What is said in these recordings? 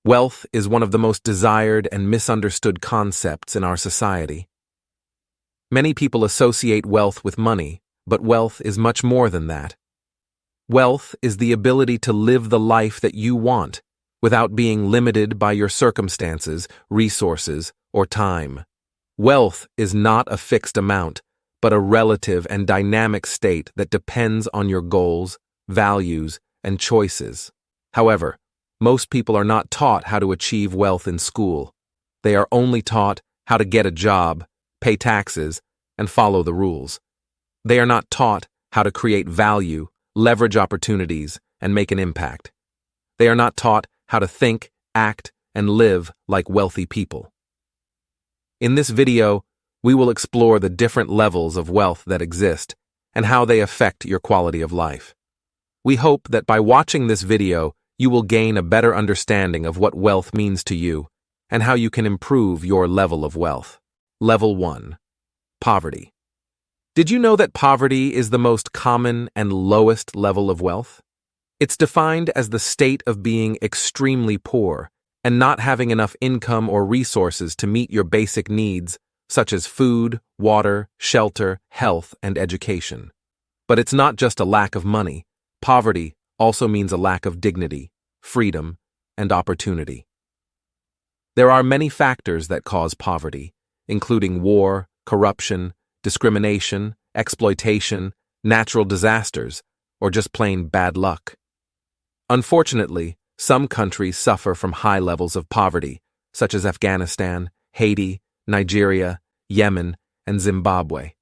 Wealth is one of the most desired and misunderstood concepts in our society. Many people associate wealth with money, but wealth is much more than that. Wealth is the ability to live the life that you want without being limited by your circumstances, resources, or time. Wealth is not a fixed amount, but a relative and dynamic state that depends on your goals, values, and choices. However, most people are not taught how to achieve wealth in school. They are only taught how to get a job, pay taxes, and follow the rules. They are not taught how to create value, leverage opportunities, and make an impact. They are not taught how to think, act, and live like wealthy people. In this video, we will explore the different levels of wealth that exist and how they affect your quality of life. We hope that by watching this video, you will gain a better understanding of what wealth means to you and how you can improve your level of wealth. Level 1. Poverty. Did you know that poverty is the most common and lowest level of wealth? It's defined as the state of being extremely poor and not having enough income or resources to meet your basic needs, such as food, water, shelter, health, and education. But it's not just a lack of money. Poverty also means a lack of dignity, freedom, and opportunity. There are many factors that cause poverty, including war, corruption, discrimination, exploitation, natural disasters, or just plain bad luck. Unfortunately, some countries suffer from high levels of poverty, such as Afghanistan, Haiti, Nigeria, Yemen, and Zimbabwe.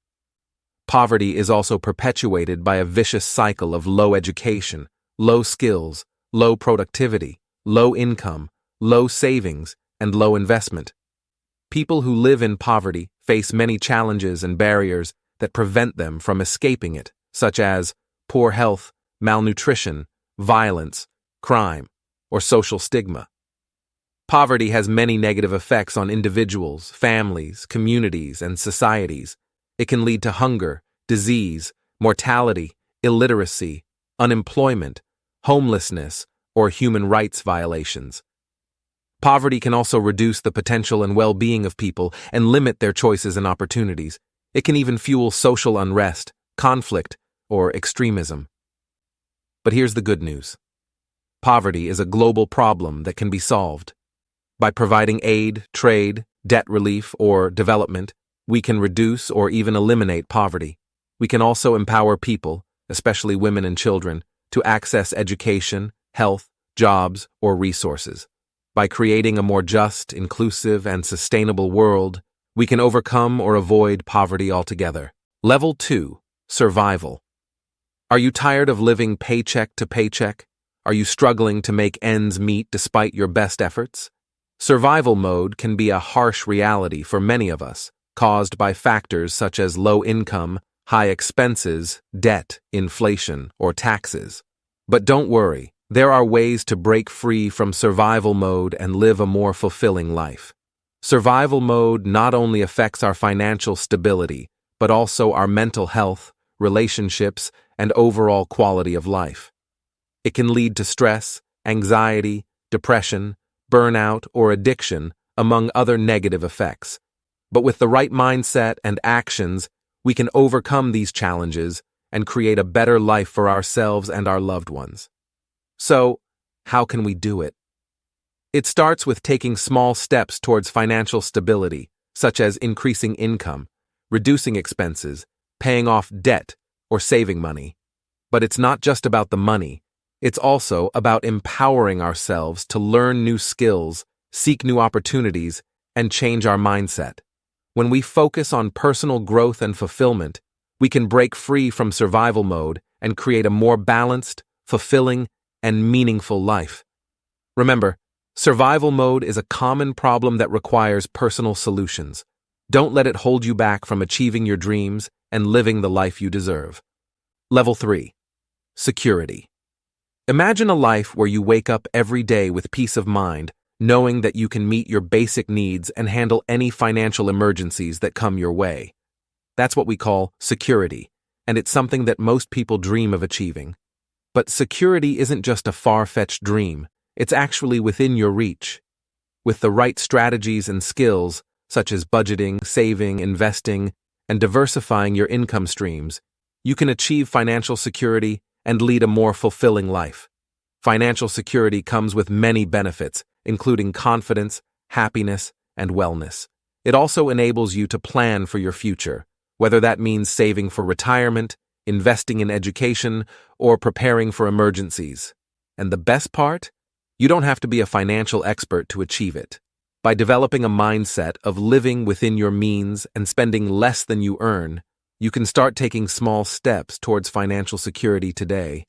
Poverty is also perpetuated by a vicious cycle of low education, low skills, low productivity, low income, low savings, and low investment. People who live in poverty face many challenges and barriers that prevent them from escaping it, such as poor health, malnutrition, violence, crime, or social stigma. Poverty has many negative effects on individuals, families, communities, and societies. It can lead to hunger, disease, mortality, illiteracy, unemployment, homelessness, or human rights violations. Poverty can also reduce the potential and well-being of people and limit their choices and opportunities. It can even fuel social unrest, conflict, or extremism. But here's the good news. Poverty is a global problem that can be solved. By providing aid, trade, debt relief, or development, we can reduce or even eliminate poverty. We can also empower people, especially women and children, to access education, health, jobs, or resources. By creating a more just, inclusive, and sustainable world, we can overcome or avoid poverty altogether. Level 2. Survival. Are you tired of living paycheck to paycheck? Are you struggling to make ends meet despite your best efforts? Survival mode can be a harsh reality for many of us, caused by factors such as low income, high expenses, debt, inflation, or taxes. But don't worry, there are ways to break free from survival mode and live a more fulfilling life. Survival mode not only affects our financial stability, but also our mental health, relationships, and overall quality of life. It can lead to stress, anxiety, depression, burnout, or addiction, among other negative effects. But with the right mindset and actions, we can overcome these challenges and create a better life for ourselves and our loved ones. So, how can we do it? It starts with taking small steps towards financial stability, such as increasing income, reducing expenses, paying off debt, or saving money. But it's not just about the money. It's also about empowering ourselves to learn new skills, seek new opportunities, and change our mindset. When we focus on personal growth and fulfillment, we can break free from survival mode and create a more balanced, fulfilling, and meaningful life. Remember, survival mode is a common problem that requires personal solutions. Don't let it hold you back from achieving your dreams and living the life you deserve. Level 3. Security. Imagine a life where you wake up every day with peace of mind, knowing that you can meet your basic needs and handle any financial emergencies that come your way. That's what we call security, and it's something that most people dream of achieving. But security isn't just a far-fetched dream, It's actually within your reach. With the right strategies and skills, such as budgeting, saving, investing, and diversifying your income streams, you can achieve financial security and lead a more fulfilling life. Financial security comes with many benefits, including confidence, happiness, and wellness. It also enables you to plan for your future, whether that means saving for retirement, investing in education, or preparing for emergencies. And the best part? You don't have to be a financial expert to achieve it. By developing a mindset of living within your means and spending less than you earn, you can start taking small steps towards financial security today.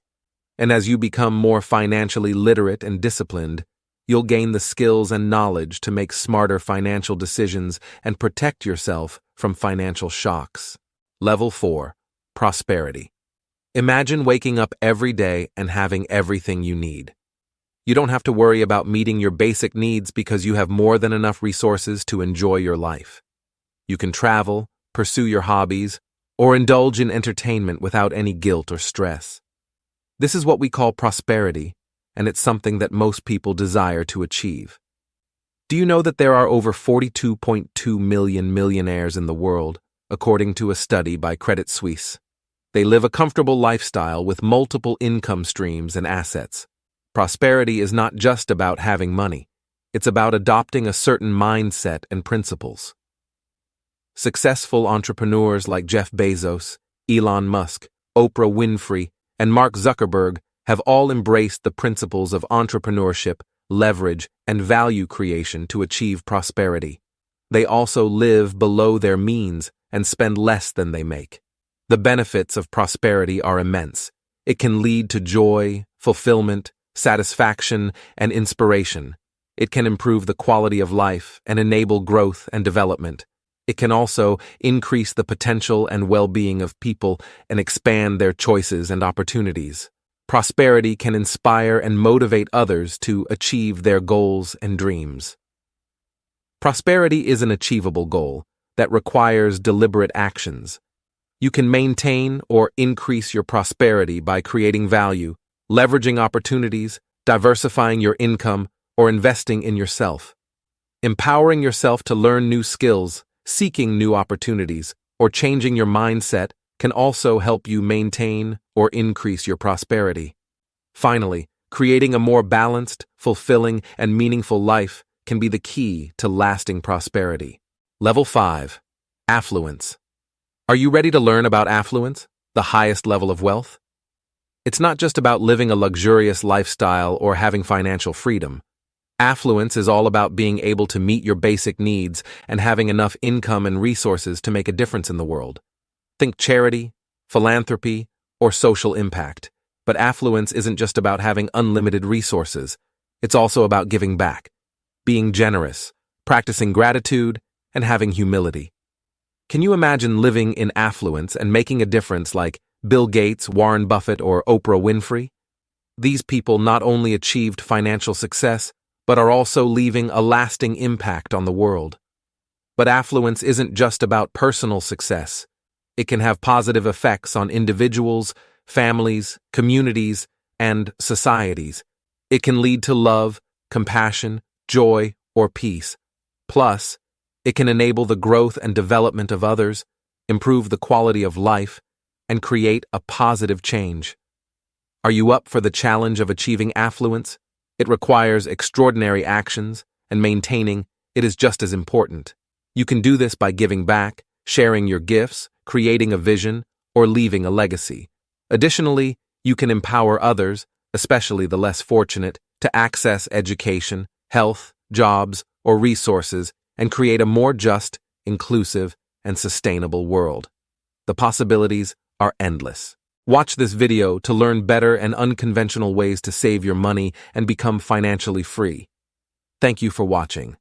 And as you become more financially literate and disciplined, you'll gain the skills and knowledge to make smarter financial decisions and protect yourself from financial shocks. Level 4. Prosperity. Imagine waking up every day and having everything you need. You don't have to worry about meeting your basic needs because you have more than enough resources to enjoy your life. You can travel, pursue your hobbies, or indulge in entertainment without any guilt or stress. This is what we call prosperity, and it's something that most people desire to achieve. Do you know that there are over 42.2 million millionaires in the world, according to a study by Credit Suisse? They live a comfortable lifestyle with multiple income streams and assets. Prosperity is not just about having money. It's about adopting a certain mindset and principles. Successful entrepreneurs like Jeff Bezos, Elon Musk, Oprah Winfrey, and Mark Zuckerberg have all embraced the principles of entrepreneurship, leverage, and value creation to achieve prosperity. They also live below their means and spend less than they make. The benefits of prosperity are immense. It can lead to joy, fulfillment, satisfaction, and inspiration. It can improve the quality of life and enable growth and development. It can also increase the potential and well-being of people and expand their choices and opportunities. Prosperity can inspire and motivate others to achieve their goals and dreams. Prosperity is an achievable goal that requires deliberate actions. You can maintain or increase your prosperity by creating value, leveraging opportunities, diversifying your income, or investing in yourself. Empowering yourself to learn new skills, seeking new opportunities, or changing your mindset can also help you maintain or increase your prosperity. Finally, creating a more balanced, fulfilling, and meaningful life can be the key to lasting prosperity. Level 5. Affluence. Are you ready to learn about affluence, the highest level of wealth? It's not just about living a luxurious lifestyle or having financial freedom. Affluence is all about being able to meet your basic needs and having enough income and resources to make a difference in the world. Think charity, philanthropy, or social impact. But affluence isn't just about having unlimited resources. It's also about giving back, being generous, practicing gratitude, and having humility. Can you imagine living in affluence and making a difference like Bill Gates, Warren Buffett, or Oprah Winfrey? These people not only achieved financial success, but are also leaving a lasting impact on the world. But affluence isn't just about personal success. It can have positive effects on individuals, families, communities, and societies. It can lead to love, compassion, joy, or peace. Plus, it can enable the growth and development of others, improve the quality of life, and create a positive change. Are you up for the challenge of achieving affluence? It requires extraordinary actions, and maintaining it is just as important. You can do this by giving back, sharing your gifts, creating a vision, or leaving a legacy. Additionally, you can empower others, especially the less fortunate, to access education, health, jobs, or resources and create a more just, inclusive, and sustainable world. The possibilities are endless. Watch this video to learn better and unconventional ways to save your money and become financially free. Thank you for watching.